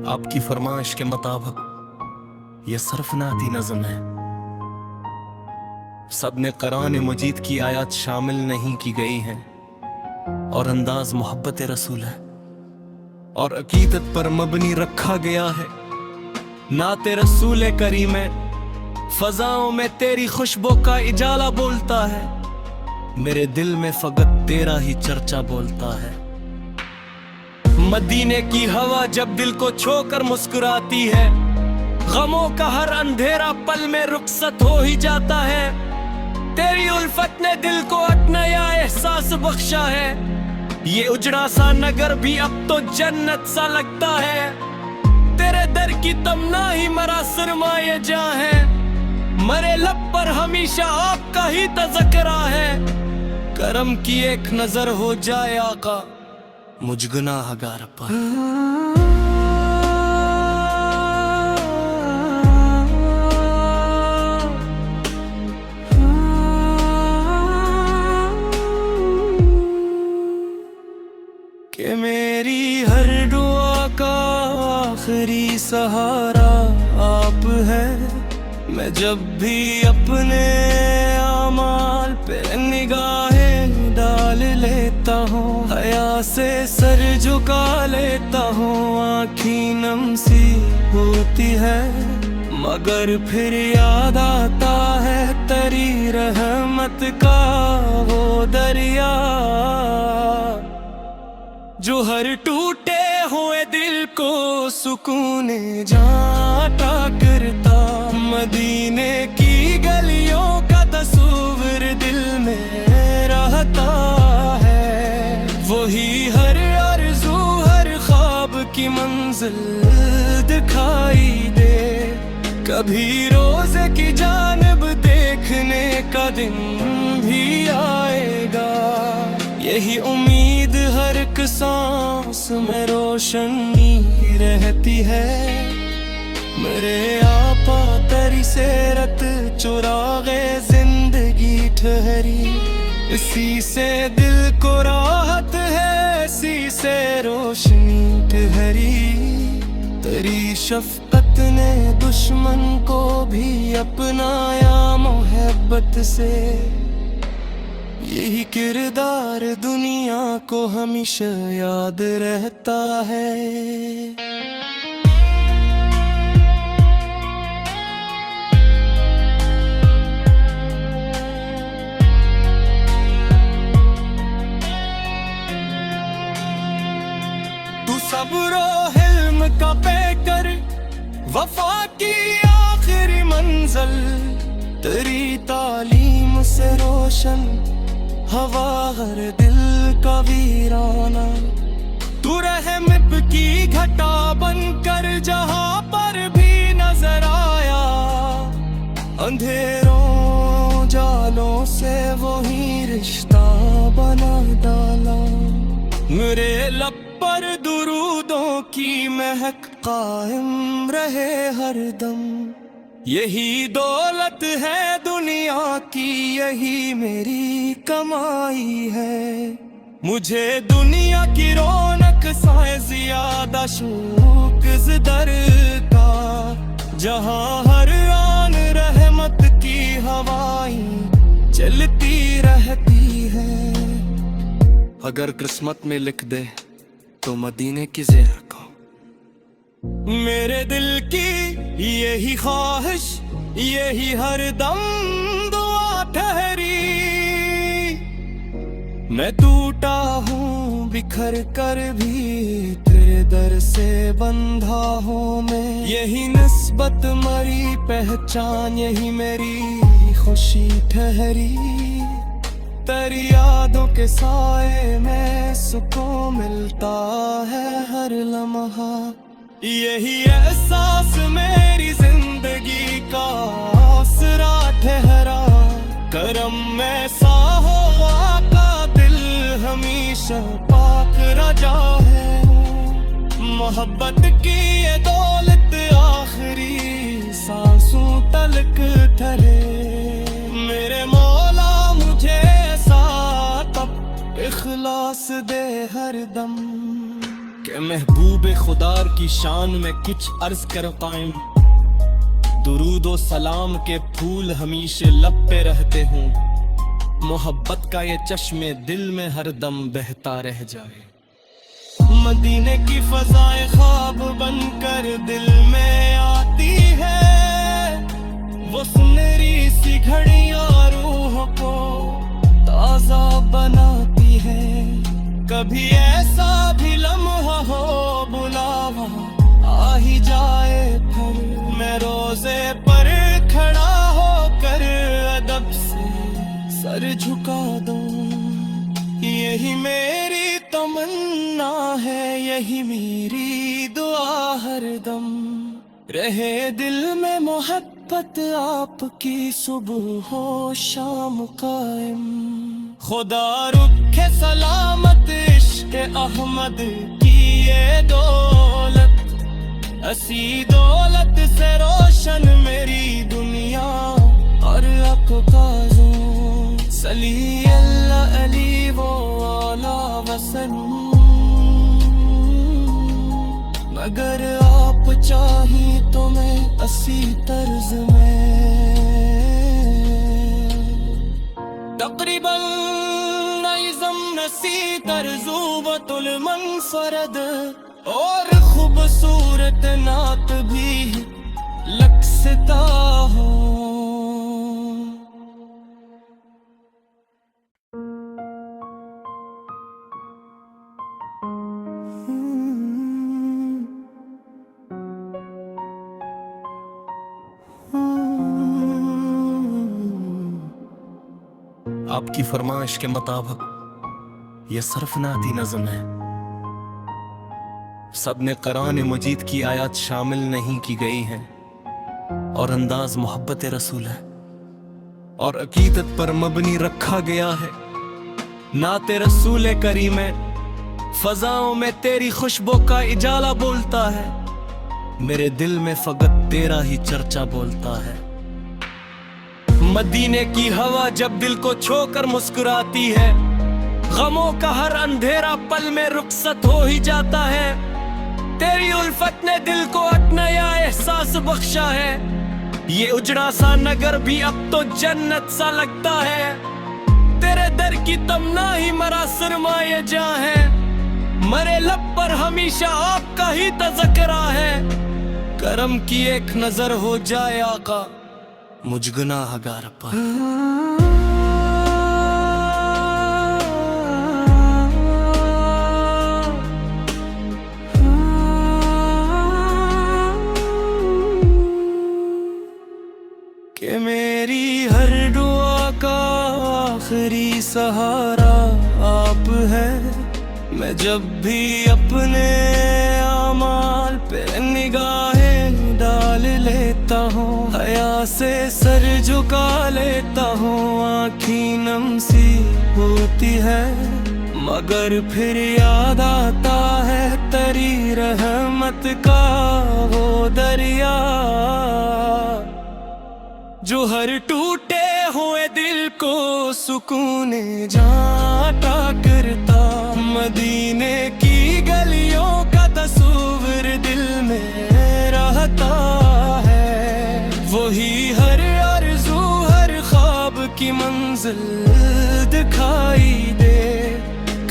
आपकी फरमाइश के मुताबिक ये सरफनाती नज़म है। सब ने कुरान मजीद की आयत शामिल नहीं की गई हैं और अंदाज मोहब्बत रसूल है और अकीदत पर मबनी रखा गया है। नाते रसूल करीम है, फजाओं में तेरी खुशबू का इजाला बोलता है। मेरे दिल में फकत तेरा ही चर्चा बोलता है। मदीने की हवा जब दिल को छोकर मुस्कुराती है, गमों का हर अंधेरा पल में रुखसत हो ही जाता है। तेरी उल्फत ने दिल को एक नया एहसास बख्शा है। ये उजड़ा सा नगर भी अब तो जन्नत सा लगता है। तेरे दर की तमन्ना ही मरा सरमाए जहां है। मरे लब पर हमेशा आपका ही तज़किरा है। करम की एक नजर हो जाए आका मुझ गुनाहगार पर। कि मेरी हर दुआ का आखिरी सहारा आप है। मैं जब भी अपने आमाल पे निगाहें डाल लेता हूँ, हया से सर झुका लेता हूँ। आँखी नम सी होती है मगर फिर याद आता है तेरी रहमत का वो दरिया, जो हर टूटे हुए दिल को सुकून जाता करता। मदीने की गलियों का तस्वीर दिल में रहता है। वही हर आरज़ू हर ख्वाब की मंजिल दिखाई दे। कभी रोज़े की जानिब देखने का दिन भी आएगा। यही उम्मीद हर एक सांस में रोशनी रहती है। मेरे आपा तेरी सेरत चुरागे जिंदगी ठहरी। इसी से दिल को राहत है, इसी से रोशनी ठहरी। तेरी शफकत ने दुश्मन को भी अपनाया मोहब्बत से। यही किरदार दुनिया को हमेशा याद रहता है। तू सब्र हिल्म का पैकर वफा की आखिरी मंजिल। तेरी तालीम से रोशन हवा हर दिल का वीराना। तू रहम की घटा बनकर जहां पर भी नजर आया। अंधेरों जालों से वही रिश्ता बना डाला। मेरे लब पर दुरूदों की महक कायम रहे हरदम। यही दौलत है दुनिया की, यही मेरी कमाई है। मुझे दुनिया की रौनक से ज्यादा शौक इस दर का, जहां हर आन रहमत की हवाएं चलती रहती है। अगर किस्मत में लिख दे तो मदीने की ज़िया को। मेरे दिल की यही ख्वाहिश, यही हर दम दुआ ठहरी। मैं टूटा हूँ बिखर कर भी तेरे दर से बंधा हूँ मैं। यही निस्बत मरी पहचान, यही मेरी खुशी ठहरी। तेरी यादों के साए में सुकून मिलता है हर लम्हा। यही एहसास मेरी जिंदगी का आसरा ठहरा। करम में सा हो आका दिल हमेशा पाक रजा है। मोहब्बत की ये दौलत आखिरी सांसों तलक ठहरे। मेरे मौला मुझे साथ इखलास दे हर दम। कि महबूब खुदार की शान में कुछ अर्ज कर कायम। दुरूद व सलाम के फूल हमेशा लब पे रहते हों, मोहब्बत का ये चश्मे दिल में हरदम बहता रह जाए। मदीने की फजाएं ख्वाब बनकर दिल में आती है, वो सुनहरी सी घड़ियां रूह को ताजा बनाती है। कभी ऐसा भी लम्हा हो बुलावा आ ही जाए, फिर मैं रोजे पर खड़ा होकर अदब से सर झुका दूं। यही मेरी तमन्ना है, यही मेरी दुआ हरदम रहे दिल में मोहब्बत आपकी सुबह हो शाम कायम। खुदा रुखे सलामत इश्क अहमद की ये दौलत, असी दौलत से रोशन मेरी दुनिया और अक़काज़ों। सली अल्लाह अली वो आला वसल्लम, मगर आप चाहिए तो मैं असी तर्ज में तकरीबन नइज़म नसी तर्जुबतुल मनफरद और खूबसूरत नात भी लक्सता हो। आपकी फरमाइश के मुताबिक ये सरफनाती नज़म है। सब ने कुरान मजीद की आयत शामिल नहीं की गई हैं और अंदाज मोहब्बत रसूल है और अकीदत पर मबनी रखा गया है। नाते रसूल करीम है, फजाओं में तेरी खुशबू का इजाला बोलता है। मेरे दिल में फकत तेरा ही चर्चा बोलता है। मदीने की हवा जब दिल को छोकर मुस्कुराती है, गमों का हर अंधेरा पल में रुखसत हो ही जाता है। तेरी उल्फत ने दिल को एक नया एहसास बख्शा है। ये उजड़ा सा नगर भी अब तो जन्नत सा लगता है। तेरे दर की तमन्ना ही मरा सरमाए जहां है। मरे लब पर हमेशा आपका ही तज़किरा है। करम की एक नजर हो जाए आका मुझ गुनाहगार पर। कि मेरी हर दुआ का आखिरी सहारा आप है। मैं जब भी अपने आमाल पे निगाहें डाल लेता हूँ, हया से सर झुका लेता हूँ। आँखी नम सी होती है मगर फिर याद आता है तेरी रहमत का वो दरिया, जो हर टूटे हुए दिल को सुकून जाता करता। मदीने की गलियों का तस्वीर दिल में रहता है। वही हर आरज़ू हर ख्वाब की मंजिल दिखाई दे।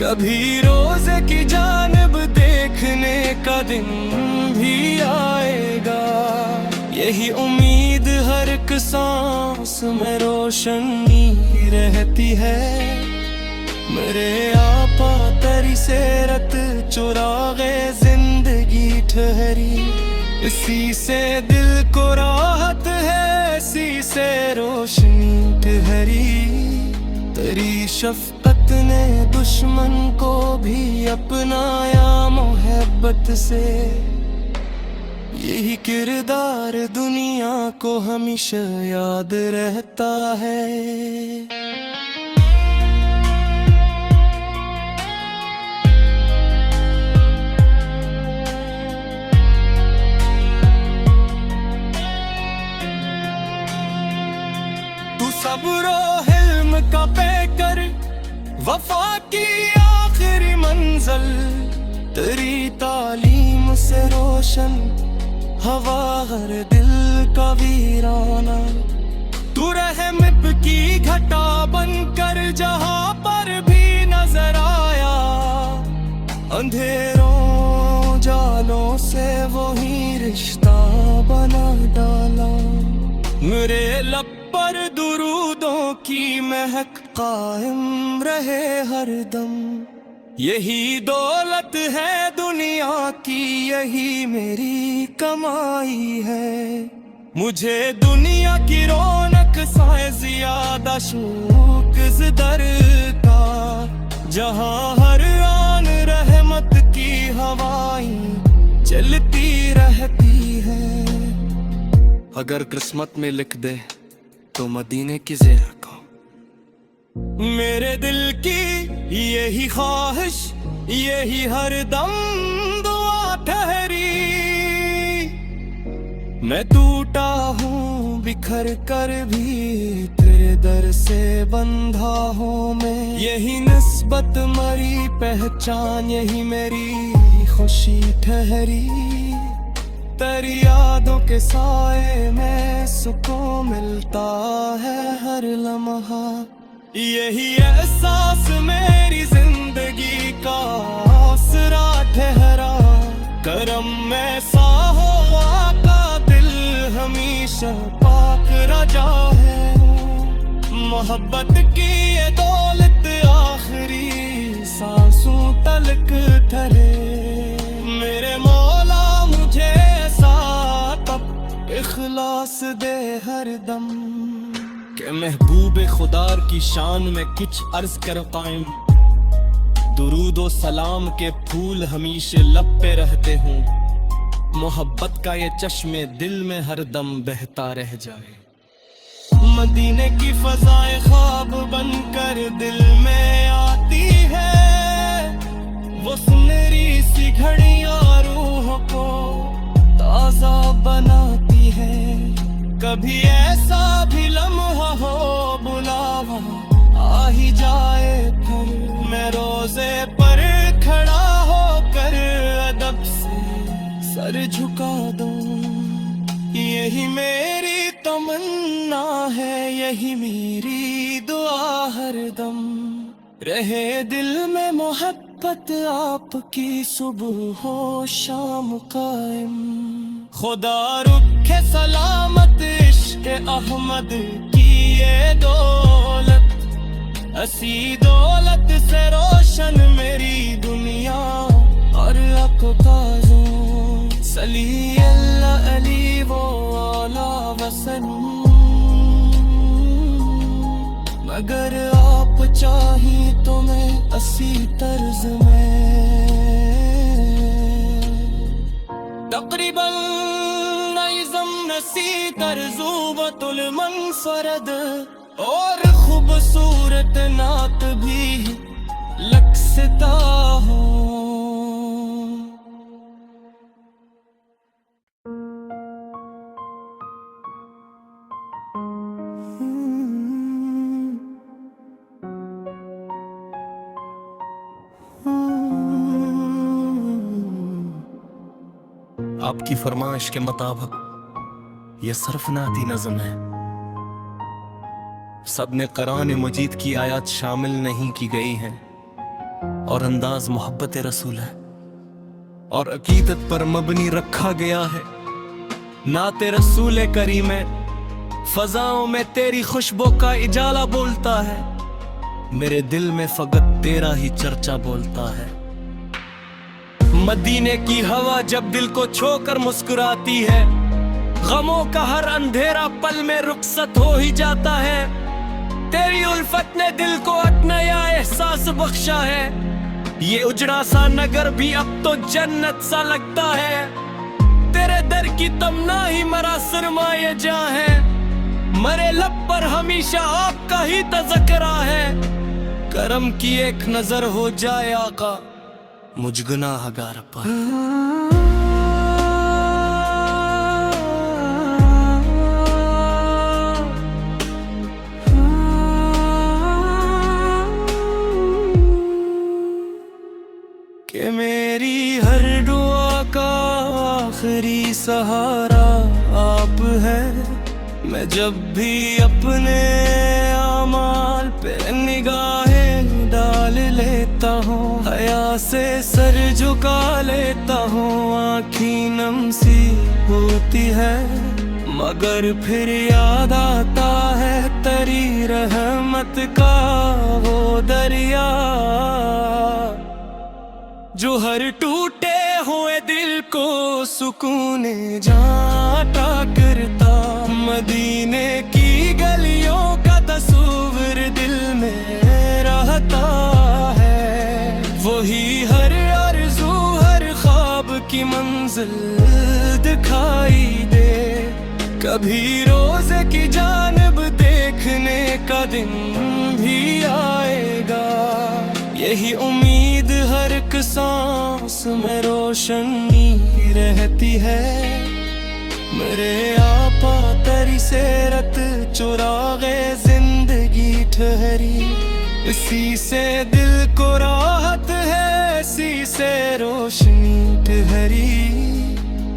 कभी रोज़े की जानिब देखने का दिन भी आएगा। यही उम्मीद हर एक सांस में रोशनी रहती है। मेरे आपा तेरी सेरत चुरागे जिंदगी ठहरी। इसी से दिल को राहत है, इसी से रोशनी ठहरी। तेरी शफकत ने दुश्मन को भी अपनाया मोहब्बत से। यही किरदार दुनिया को हमेशा याद रहता है। तू सब्र हिल्म का पैकर, वफा की आखिरी मंजिल तेरी से रोशन, हवा हर दिल का वीराना। तू रहम की घटा बनकर जहां पर भी नजर आया, अंधेरों जालों से वही रिश्ता बना डाला। मेरे लब पर दुरूदों की महक कायम रहे हरदम। यही दौलत है दुनिया की, यही मेरी कमाई है। मुझे दुनिया की रौनक से ज्यादा शौक इस दर का, जहां हर आन रहमत की हवाएं चलती रहती है। अगर किस्मत में लिख दे तो मदीने की ज़ेर को। मेरे दिल की यही ख्वाहिश, यही हरदम दुआ ठहरी। मैं टूटा हूँ बिखर कर भी, तेरे दर से बंधा हूँ मैं। यही निस्बत मरी पहचान, यही मेरी खुशी ठहरी। तेरी यादों के साए में सुकून मिलता है हर लम्हा। यही एहसास मेरी जिंदगी का आसरा ठहरा। करम में सा हो आका, दिल हमेशा पाक रजा है। मोहब्बत की ये दौलत आखिरी सांसों तलक ठहरे। मेरे मौला मुझे ऐसा तब इखलास दे हरदम, कि महबूब खुदार की शान में कुछ अर्ज कर कायम। दुरूद व सलाम के फूल हमेशा लब पे रहते हों। मोहब्बत का ये चश्मे दिल में हरदम बहता रह जाए। मदीने की फजाएं ख्वाब बनकर दिल में आती है। वो सुनहरी सी घड़ियां रूह को ताजा बनाती है। कभी ऐसा भी लम्हा हो बुलावा आ ही जाए फिर, मैं रोजे पर खड़ा होकर अदब से सर झुका दूं। यही मेरी तमन्ना है, यही मेरी दुआ हरदम। रहे दिल में मोहब्बत आपकी सुबह हो शाम कायम। खुदा रुखे सलामत इश्क अहमद की ये दौलत। असी दौलत से रोशन मेरी दुनिया और अक़काज़ों। सली अल्लाह अली वो आला वसन। मगर आप चाहिए तो मैं असी तर्ज में तकरीबन नइज़म नसी तर्जुबतुल मनफरद। और खूबसूरत नात भी लक्सता हो। आपकी फरमाइश के मुताबिक ये सरफनाती नज़म है। सबने कुरान मजीद की आयत शामिल नहीं की गई हैं और अंदाज मोहब्बत रसूल है और अकीदत पर मबनी रखा गया है। नाते रसूल करीम है, फजाओं में तेरी खुशबू का इजाला बोलता है। मेरे दिल में फकत तेरा ही चर्चा बोलता है। मदीने की हवा जब दिल को छोकर मुस्कुराती है, गमों का हर अंधेरा पल में रुखसत हो ही जाता है। तेरी उल्फत ने दिल को एक नया एहसास बख्शा है। ये उजड़ा सा नगर भी अब तो जन्नत सा लगता है। तेरे दर की तमन्ना ही मरा सरमाए जहां है। मरे लब पर हमेशा आपका ही तज़किरा है। करम की एक नजर हो जाए आका मुझ गुनाहगार पर। कि मेरी हर दुआ का आखिरी सहारा आप है। मैं जब भी अपने आमाल पे निगाहें डाल लेता हूँ, हया से सर झुका लेता हूँ। आँखी नम सी होती है मगर फिर याद आता है तेरी रहमत का वो दरिया, जो हर टूटे हुए दिल को सुकून जाता करता। मदीने की गलियों का तस्वीर दिल में रहता है, वही हर आरज़ू हर ख्वाब की मंजिल दिखाई दे। कभी रोज़े की जानिब देखने का दिन भी आएगा, यही उम्मीद हर एक सांस में रोशनी रहती है। मेरे आपा तेरी सेरत चुरागे जिंदगी ठहरी, इसी से दिल को राहत है, इसी से रोशनी ठहरी।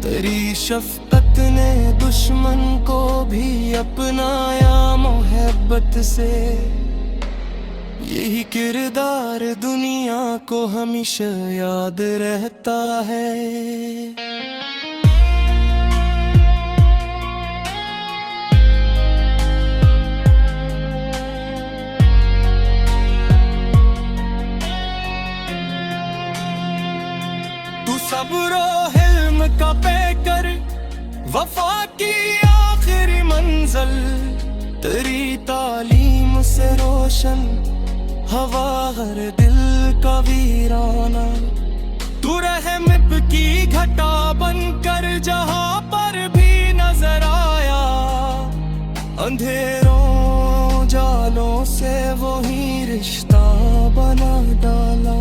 तेरी शफकत ने दुश्मन को भी अपनाया मोहब्बत से, यही किरदार दुनिया को हमेशा याद रहता है। तू सब्र हिल्म का पैकर वफा की आखिरी मंजिल, तेरी तालीम से रोशन हवा हर दिल का वीराना। तू रहम की घटा बनकर जहां पर भी नजर आया, अंधेरों जालों से वही रिश्ता बना डाला।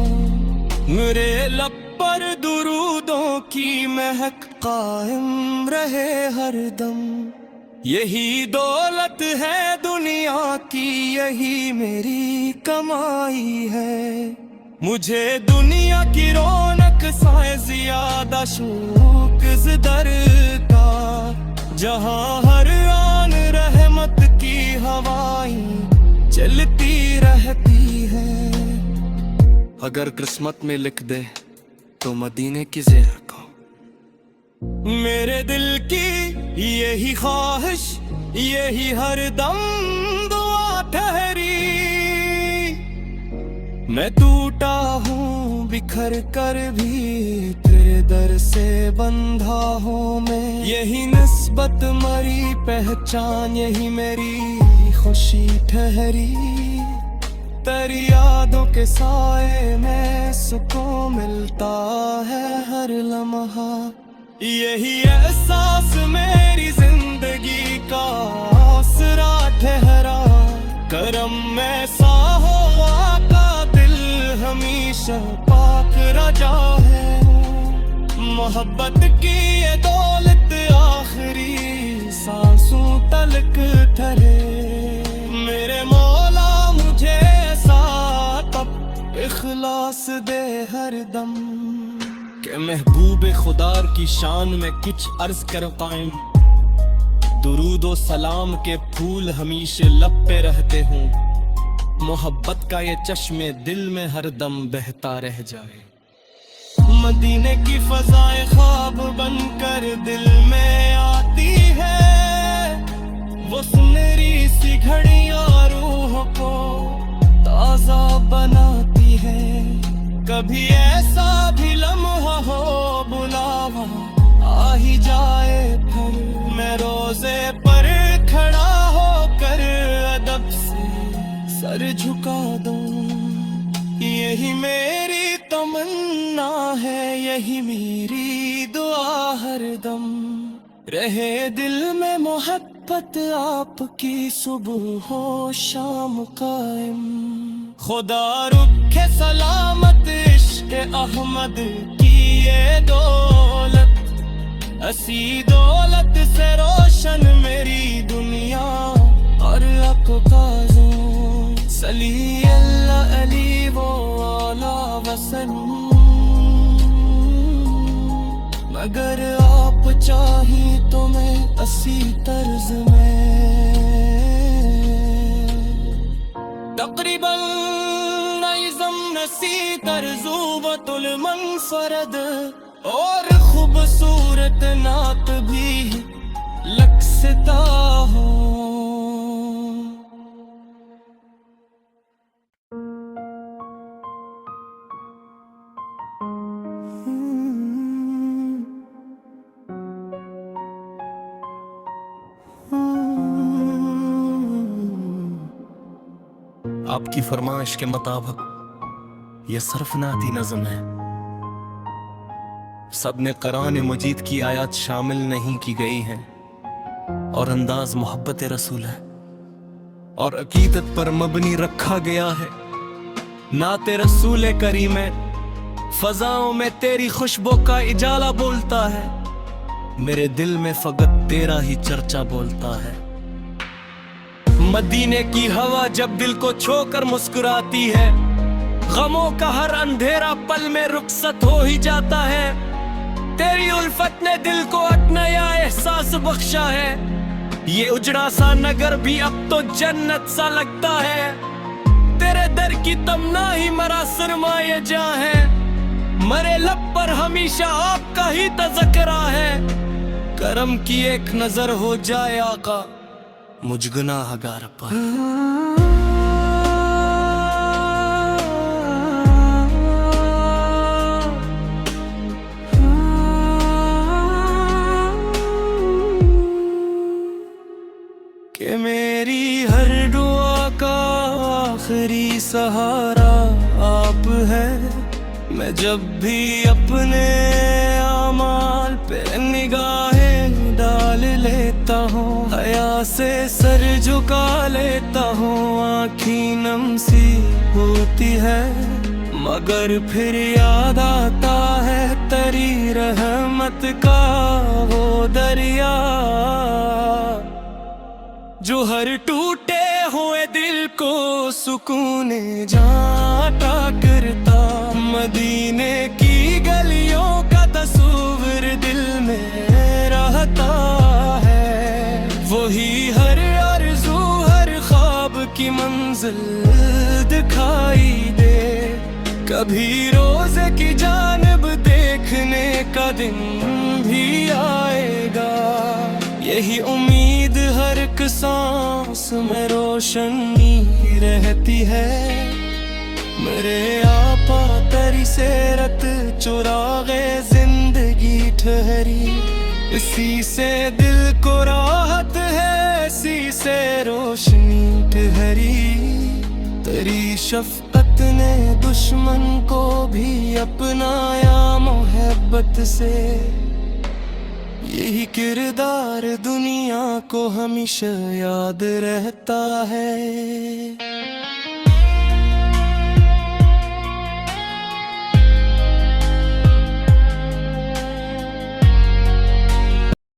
मेरे लब पर दुरूदों की महक कायम रहे हरदम, यही दौलत है दुनिया की, यही मेरी कमाई है। मुझे दुनिया की रौनक से ज्यादा शौक इस दर का, जहां हर आन रहमत की हवाएं चलती रहती है। अगर किस्मत में लिख दे तो मदीने की ज़ियारत को, मेरे दिल की यही ख्वाहिश यही हर दम दुआ ठहरी। मैं टूटा हूँ बिखर कर भी तेरे दर से बंधा हूँ मैं, यही निस्बत मरी पहचान यही मेरी खुशी ठहरी। तेरी यादों के साए में सुकून मिलता है हर लम्हा, यही एहसास मेरी जिंदगी का आसरा ठहरा। करम में सा हो आका दिल हमेशा पाक रजा है, मोहब्बत की ये दौलत आखिरी सांसों तलक ठहरे। मेरे मौला मुझे इखलास दे हर दम, के महबूब खुदार की शान में कुछ अर्ज कर कायम। दुरूद व सलाम के फूल हमेशा लब पे रहते हों, मोहब्बत का ये चश्मे दिल में हर दम बहता रह जाए। मदीने की फजाएं ख्वाब बनकर दिल में आती है, वो सुनहरी सी घड़ियां रूह को ताजा बनाती है। कभी ऐसा भी लम्हा हो बुलावा आ ही जाए फिर, मैं रोजे पर खड़ा होकर अदब से सर झुका दूं। यही मेरी तमन्ना है यही मेरी दुआ हरदम, रहे दिल में मोहब्बत आपकी सुबह हो शाम कायम। खुदा रुखे सलामत इश्क अहमद की ये दौलत, असी दौलत से रोशन मेरी दुनिया और अक़काज़ों। सली अल्लाह अली वो आला वसन, मगर आप चाहिए तुम्हें असी तर्ज में तकरीबन नइज़म नसी तर्जुबतुल मनफरद और खूबसूरत नात भी लक्सता हो। आपकी फरमाइश के मुताबिक ये सरफनाती नज़म है। सब ने कुरान मजीद की आयत शामिल नहीं की गई हैं और अंदाज मोहब्बत रसूल है और अकीदत पर मबनी रखा गया है। नाते रसूल करीम है, फजाओं में तेरी खुशबू का इजाला बोलता है। मेरे दिल में फकत तेरा ही चर्चा बोलता है। मदीने की हवा जब दिल को छोकर मुस्कुराती है, गमों का हर अंधेरा पल में रुखसत हो ही जाता है। तेरी उल्फत ने दिल को एक नया एहसास बख्शा है। ये उजड़ा सा नगर भी अब तो जन्नत सा लगता है। तेरे दर की तमन्ना ही मरा सरमाए जहां है। मरे लब पर हमेशा आपका ही तज़किरा है। करम की एक नजर हो जाए आका मुझ गुनाहगार पर। कि मेरी हर दुआ का आखिरी सहारा आप है। मैं जब भी अपने आमाल पे निगाहें डाल लेता हूँ, हया से सर झुका लेता हूँ। आँखी नम सी होती है मगर फिर याद आता है तेरी रहमत का वो दरिया जो हर टूटे हुए दिल को सुकून जाता करता। मदीने की गलियों का तस्वीर दिल में रहता है। वही हर आरज़ू हर ख्वाब की मंजिल दिखाई दे। कभी रोज़े की जानिब देखने का दिन भी आएगा। यही उम्मीद हर एक सांस में रोशनी रहती है। मेरे आपा तेरी सेरत चुरागे जिंदगी ठहरी। इसी से दिल को राहत है, इसी से रोशनी ठहरी। तेरी शफकत ने दुश्मन को भी अपनाया मोहब्बत से। यही किरदार दुनिया को हमेशा याद रहता है।